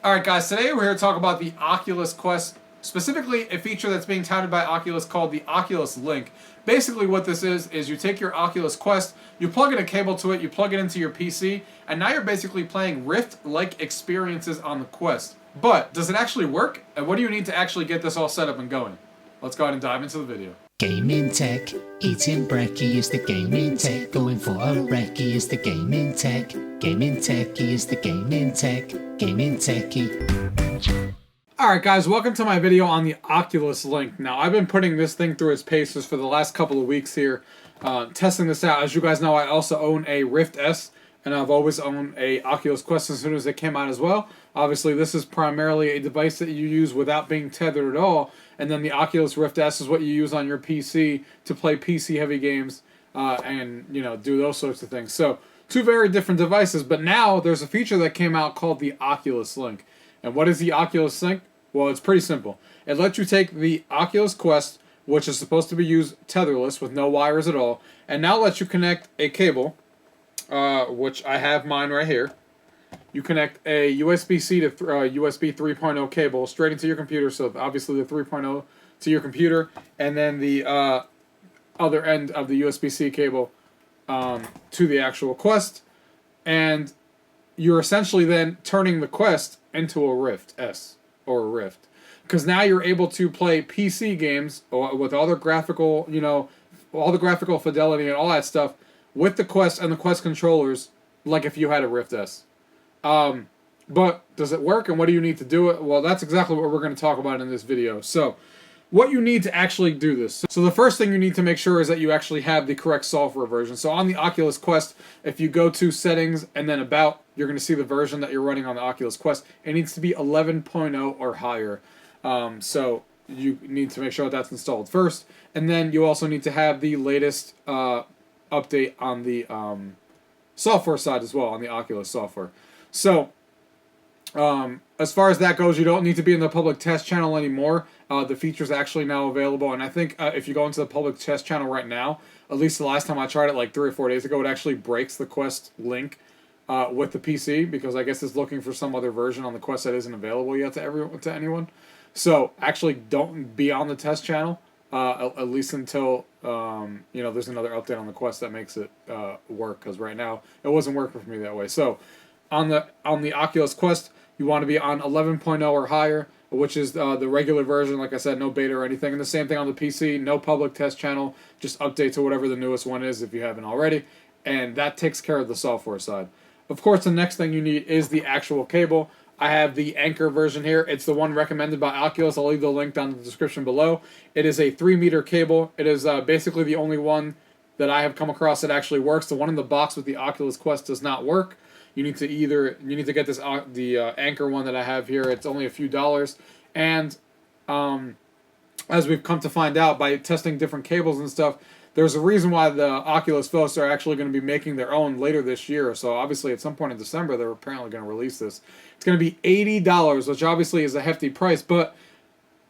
Alright guys, today we're here to talk about the Oculus Quest, specifically a feature that's being touted by Oculus called the Oculus Link. Basically what this is you take your Oculus Quest, you plug in a cable to it, you plug it into your PC, and now you're basically playing Rift-like experiences on the Quest. But, does it actually work? And what do you need to actually get this all set up and going? Let's go ahead and dive into the video. Gaming tech, eating brekkie is the gaming tech, going for a recce is the gaming tech, techie is the gaming techie. Alright guys, welcome to my video on the Oculus Link. Now I've been putting this thing through its paces for the last couple of weeks here, testing this out. As you guys know, I also own a Rift S, and I've always owned a Oculus Quest as soon as it came out as well. Obviously this is primarily a device that you use without being tethered at all, and then the Oculus Rift S is what you use on your PC to play PC heavy games and do those sorts of things. So two very different devices, but now there's a feature that came out called the Oculus Link. And what is the Oculus Link? Well, it's pretty simple. It lets you take the Oculus Quest, which is supposed to be used tetherless with no wires at all, and now lets you connect a cable, which I have mine right here. You connect a USB-C to USB 3.0 cable straight into your computer, so obviously the 3.0 to your computer, and then the other end of the USB-C cable to the actual Quest, and you're essentially then turning the Quest into a Rift S or a Rift, because now you're able to play PC games with all the graphical, all the graphical fidelity and all that stuff with the Quest and the Quest controllers, like if you had a Rift S. But does it work, and what do you need to do it? Well, that's exactly what we're going to talk about in this video. So, what you need to actually do this. So the first thing you need to make sure is that you actually have the correct software version. So on the Oculus Quest, if you go to Settings and then About, you're going to see the version that you're running on the Oculus Quest. It needs to be 11.0 or higher. So you need to make sure that's installed first. And then you also need to have the latest update on the software side as well, on the Oculus software. So as far as that goes, you don't need to be in the public test channel anymore. The feature's actually now available, and I think if you go into the public test channel right now, at least the last time I tried it like 3 or 4 days ago, it actually breaks the Quest Link with the PC, because I guess it's looking for some other version on the Quest that isn't available yet to anyone. So actually don't be on the test channel, at least until there's another update on the Quest that makes it work, because right now it wasn't working for me that way. So on the Oculus Quest, you want to be on 11.0 or higher, which is the regular version. Like I said, no beta or anything. And the same thing on the PC, no public test channel, just update to whatever the newest one is if you haven't already. And that takes care of the software side. Of course, the next thing you need is the actual cable. I have the Anchor version here. It's the one recommended by Oculus. I'll leave the link down in the description below. It is a 3-meter cable. It is basically the only one that I have come across that actually works. The one in the box with the Oculus Quest does not work. You need to get this the Anchor one that I have here. It's only a few dollars, and as we've come to find out by testing different cables and stuff, there's a reason why the Oculus folks are actually going to be making their own later this year. So obviously at some point in December they're apparently going to release this. It's going to be $80, which obviously is a hefty price, but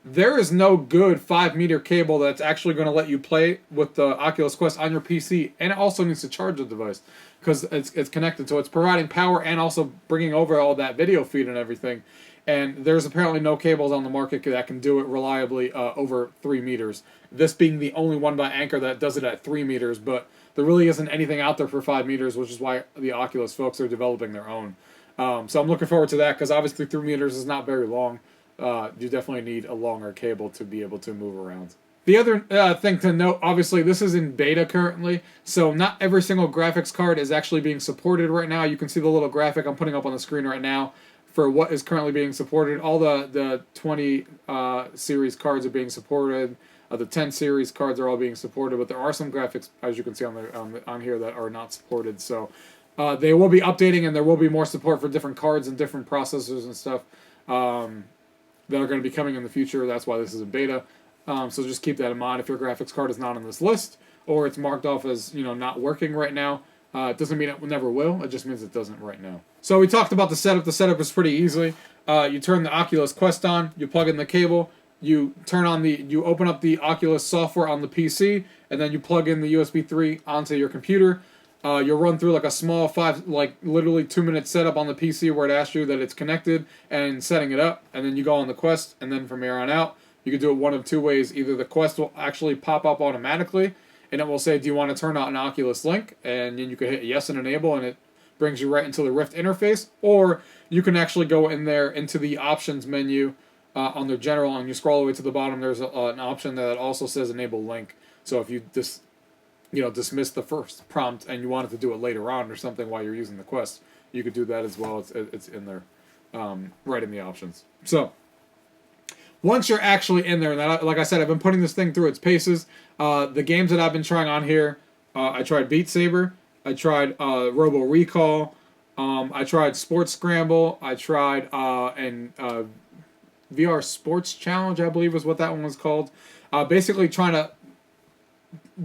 there is no good 5-meter cable that's actually going to let you play with the Oculus Quest on your PC, and it also needs to charge the device because it's connected, so it's providing power and also bringing over all that video feed and everything. And there's apparently no cables on the market that can do it reliably over 3 meters. This being the only one by Anchor that does it at 3 meters, but there really isn't anything out there for 5 meters, which is why the Oculus folks are developing their own. So I'm looking forward to that, because obviously 3 meters is not very long. You definitely need a longer cable to be able to move around. The other thing to note, obviously this is in beta currently, so not every single graphics card is actually being supported right now. You can see the little graphic I'm putting up on the screen right now for what is currently being supported. All the 20 series cards are being supported. The 10 series cards are all being supported, but there are some graphics, as you can see on here, that are not supported. So they will be updating, and there will be more support for different cards and different processors and stuff that are going to be coming in the future. That's why this is a beta. So just keep that in mind. If your graphics card is not on this list, or it's marked off as not working right now, it doesn't mean it never will. It just means it doesn't right now. So we talked about the setup. The setup is pretty easy. You turn the Oculus Quest on. You plug in the cable. You open up the Oculus software on the PC, and then you plug in the USB 3 onto your computer. You'll run through like a small literally 2-minute setup on the PC where it asks you that it's connected and setting it up, and then you go on the quest, and then from here on out, you can do it one of two ways. Either the quest will actually pop up automatically, and it will say, do you want to turn on an Oculus Link? And then you can hit yes and enable, and it brings you right into the Rift interface. Or you can actually go in there into the options menu on the general, and you scroll all the way to the bottom. There's an option that also says enable link. So if you dismiss the first prompt and you wanted to do it later on or something while you're using the quest, you could do that as well. It's in there, right in the options. So once you're actually in there, and like I said, I've been putting this thing through its paces. The games that I've been trying on here, I tried Beat Saber, I tried Robo Recall, I tried Sports Scramble, I tried VR Sports Challenge, I believe is what that one was called. Basically trying to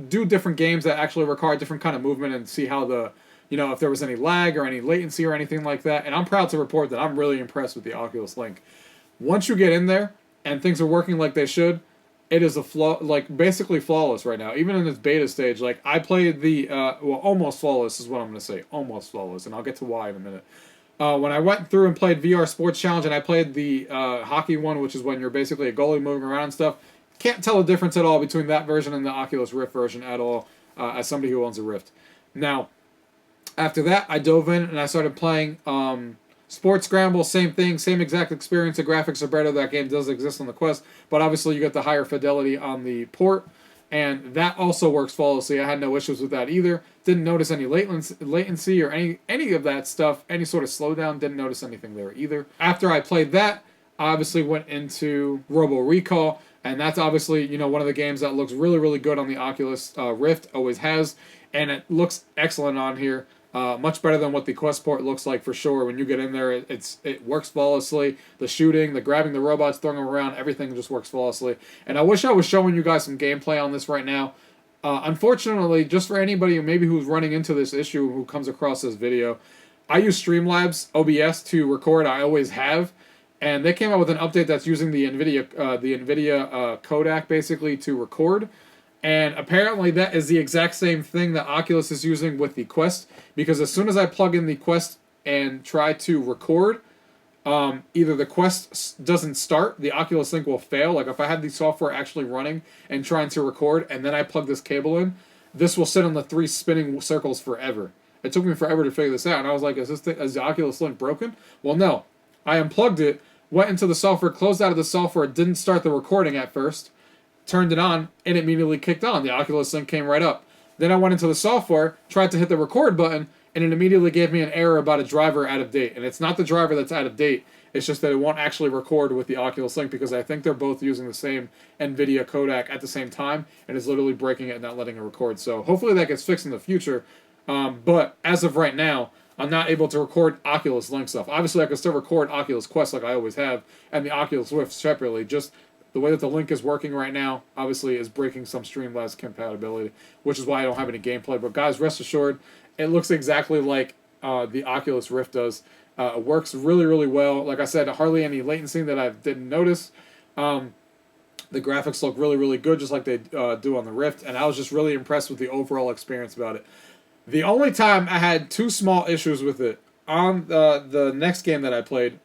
do different games that actually require different kind of movement and see how if there was any lag or any latency or anything like that. And I'm proud to report that I'm really impressed with the Oculus Link. Once you get in there and things are working like they should, it is basically flawless right now. Even in its beta stage, like I played the almost flawless is what I'm going to say, almost flawless, and I'll get to why in a minute. When I went through and played VR Sports Challenge and I played the hockey one, which is when you're basically a goalie moving around and stuff, can't tell the difference at all between that version and the Oculus Rift version at all, as somebody who owns a Rift. Now, after that, I dove in and I started playing Sports Scramble, same thing, same exact experience. The graphics are better. That game does exist on the Quest, but obviously you get the higher fidelity on the port, and that also works flawlessly. I had no issues with that either. Didn't notice any latency or any of that stuff, any sort of slowdown. Didn't notice anything there either. After I played that, I obviously went into Robo Recall, and that's obviously one of the games that looks really, really good on the Oculus Rift, always has, and it looks excellent on here. Much better than what the Quest port looks like for sure. When you get in there, it works flawlessly. The shooting, the grabbing the robots, throwing them around, everything just works flawlessly. And I wish I was showing you guys some gameplay on this right now. Unfortunately, just for anybody who's running into this issue who comes across this video, I use Streamlabs OBS to record. I always have. And they came out with an update that's using the NVIDIA codec basically to record. And apparently that is the exact same thing that Oculus is using with the Quest, because as soon as I plug in the Quest and try to record, either the Quest doesn't start, the Oculus Link will fail. Like if I had the software actually running and trying to record, and then I plug this cable in, this will sit on the 3 spinning circles forever. It took me forever to figure this out, and I was like, is the Oculus Link broken? Well, no. I unplugged it, went into the software, closed out of the software, didn't start the recording at first, turned it on, and it immediately kicked on. The Oculus Link came right up. Then I went into the software, tried to hit the record button, and it immediately gave me an error about a driver out of date. And it's not the driver that's out of date, it's just that it won't actually record with the Oculus Link, because I think they're both using the same NVIDIA codec at the same time, and it's literally breaking it and not letting it record. So hopefully that gets fixed in the future. But as of right now, I'm not able to record Oculus Link stuff. Obviously, I can still record Oculus Quest like I always have, and the Oculus Rift separately. Just the way that the Link is working right now, obviously, is breaking some Streamlabs compatibility, which is why I don't have any gameplay. But guys, rest assured, it looks exactly like the Oculus Rift does. It works really, really well. Like I said, hardly any latency that I didn't notice. The graphics look really, really good, just like they do on the Rift, and I was just really impressed with the overall experience about it. The only time I had 2 small issues with it, on the next game that I played,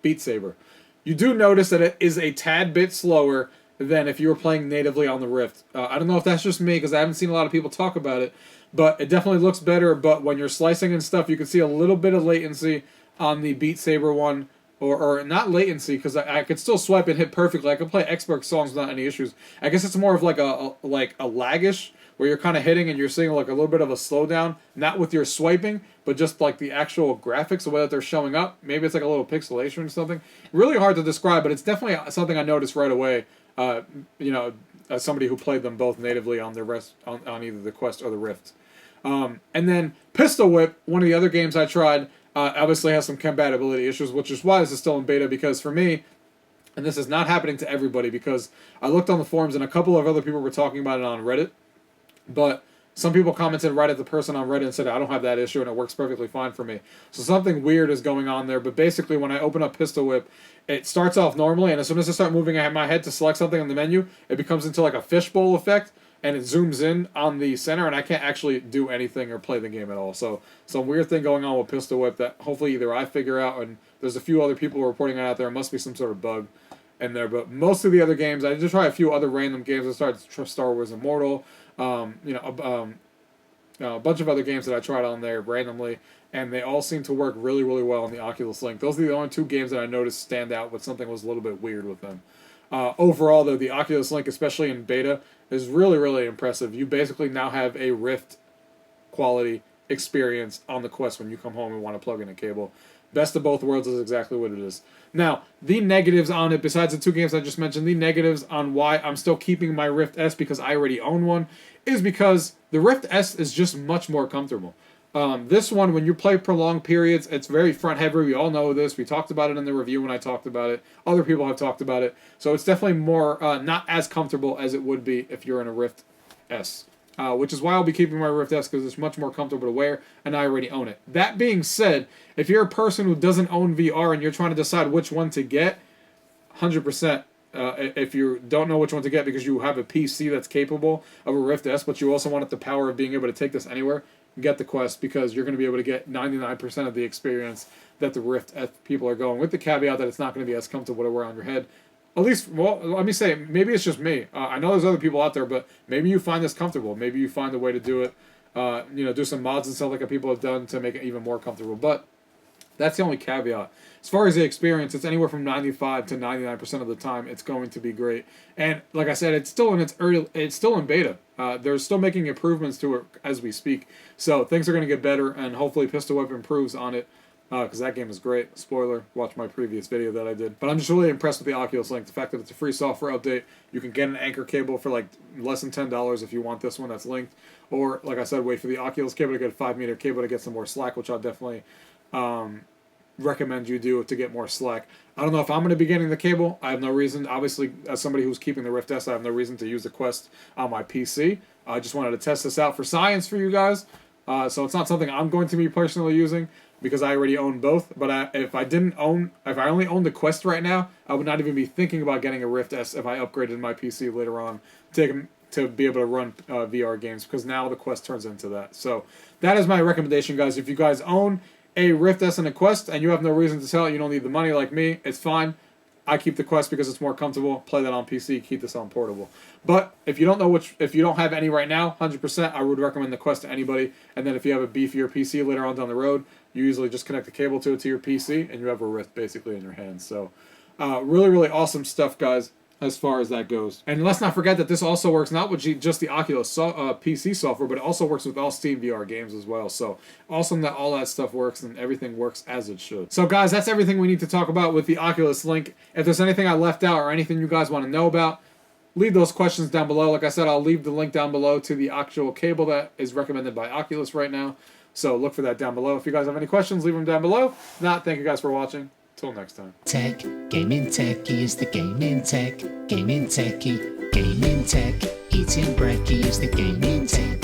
Beat Saber, you do notice that it is a tad bit slower than if you were playing natively on the Rift. I don't know if that's just me, because I haven't seen a lot of people talk about it, but it definitely looks better. But when you're slicing and stuff, you can see a little bit of latency on the Beat Saber one, or not latency, because I could still swipe and hit perfectly. I could play expert songs without any issues. I guess it's more of like a laggish, where you're kind of hitting and you're seeing like a little bit of a slowdown, not with your swiping, but just like the actual graphics, the way that they're showing up. Maybe it's like a little pixelation or something. Really hard to describe, but it's definitely something I noticed right away. As somebody who played them both natively on on either the Quest or the Rift. And then Pistol Whip, one of the other games I tried, obviously has some compatibility issues, which is why this is still in beta, because for me, and this is not happening to everybody, because I looked on the forums and a couple of other people were talking about it on Reddit, but some people commented right at the person on Reddit and said, I don't have that issue and it works perfectly fine for me. So something weird is going on there, but basically when I open up Pistol Whip, it starts off normally, and as soon as I start moving my head to select something on the menu, it becomes into like a fishbowl effect, and it zooms in on the center, and I can't actually do anything or play the game at all. So some weird thing going on with Pistol Whip that hopefully either I figure out, and there's a few other people reporting it out there. It must be some sort of bug in there. But most of the other games, I just try a few other random games. I started Star Wars Immortal, a bunch of other games that I tried on there randomly, and they all seem to work really, really well on the Oculus Link. Those are the only two games that I noticed stand out with something was a little bit weird with them. Overall, though, the Oculus Link, especially in beta, is really, really impressive. You basically now have a Rift quality experience on the Quest when you come home and want to plug in a cable. Best of both worlds is exactly what it is. Now, the negatives on it, besides the two games I just mentioned, the negatives on why I'm still keeping my Rift S because I already own one, is because the Rift S is just much more comfortable. This one, when you play prolonged periods, it's very front heavy. We all know this. We talked about it in the review when I talked about it. Other people have talked about it. So it's definitely more, not as comfortable as it would be if you're in a Rift S. Which is why I'll be keeping my Rift S, because it's much more comfortable to wear, and I already own it. That being said, if you're a person who doesn't own VR and you're trying to decide which one to get, 100%, if you don't know which one to get because you have a PC that's capable of a Rift S, but you also want the power of being able to take this anywhere, get the Quest, because you're going to be able to get 99% of the experience that the Rift S people are going, with the caveat that it's not going to be as comfortable to wear on your head. At least, well, let me say, maybe it's just me. I know there's other people out there, but maybe you find this comfortable. Maybe you find a way to do it, do some mods and stuff like people have done to make it even more comfortable. But that's the only caveat. As far as the experience, it's anywhere from 95 to 99% of the time it's going to be great. And like I said, it's still in beta. They're still making improvements to it as we speak. So things are going to get better, and hopefully Pistol Whip improves on it. Because that game is great. Spoiler, watch my previous video that I did. But I'm just really impressed with the Oculus Link. The fact that it's a free software update. You can get an anchor cable for like less than $10 if you want this one that's linked. Or, like I said, wait for the Oculus cable to get a 5-meter cable to get some more slack, which I'll definitely recommend you do to get more slack. I don't know if I'm going to be getting the cable. I have no reason. Obviously, as somebody who's keeping the Rift S, I have no reason to use the Quest on my PC. I just wanted to test this out for science for you guys. So it's not something I'm going to be personally using, because I already own both. But if I only owned the Quest right now, I would not even be thinking about getting a Rift S if I upgraded my PC later on to be able to run VR games, because now the Quest turns into that. So that is my recommendation, guys. If you guys own a Rift S and a Quest and you have no reason to sell it, you don't need the money like me, it's fine. I keep the Quest because it's more comfortable. Play that on PC, keep this on portable. But if you don't have any right now, 100%, I would recommend the Quest to anybody. And then if you have a beefier PC later on down the road, you usually just connect the cable to your PC, and you have a Rift basically in your hands. So really, really awesome stuff, guys, as far as that goes. And let's not forget that this also works not with just the Oculus PC software, but it also works with all Steam VR games as well. So awesome that all that stuff works and everything works as it should. So guys, that's everything we need to talk about with the Oculus Link. If there's anything I left out or anything you guys want to know about, leave those questions down below. Like I said, I'll leave the link down below to the actual cable that is recommended by Oculus right now. So look for that down below. If you gues have any questions, leave them down below. If not, thank you guys for watching. Till next time. Tech, gaming techie is the gaming tech. Gaming techie, gaming tech. Eating brekkie is the gaming tech.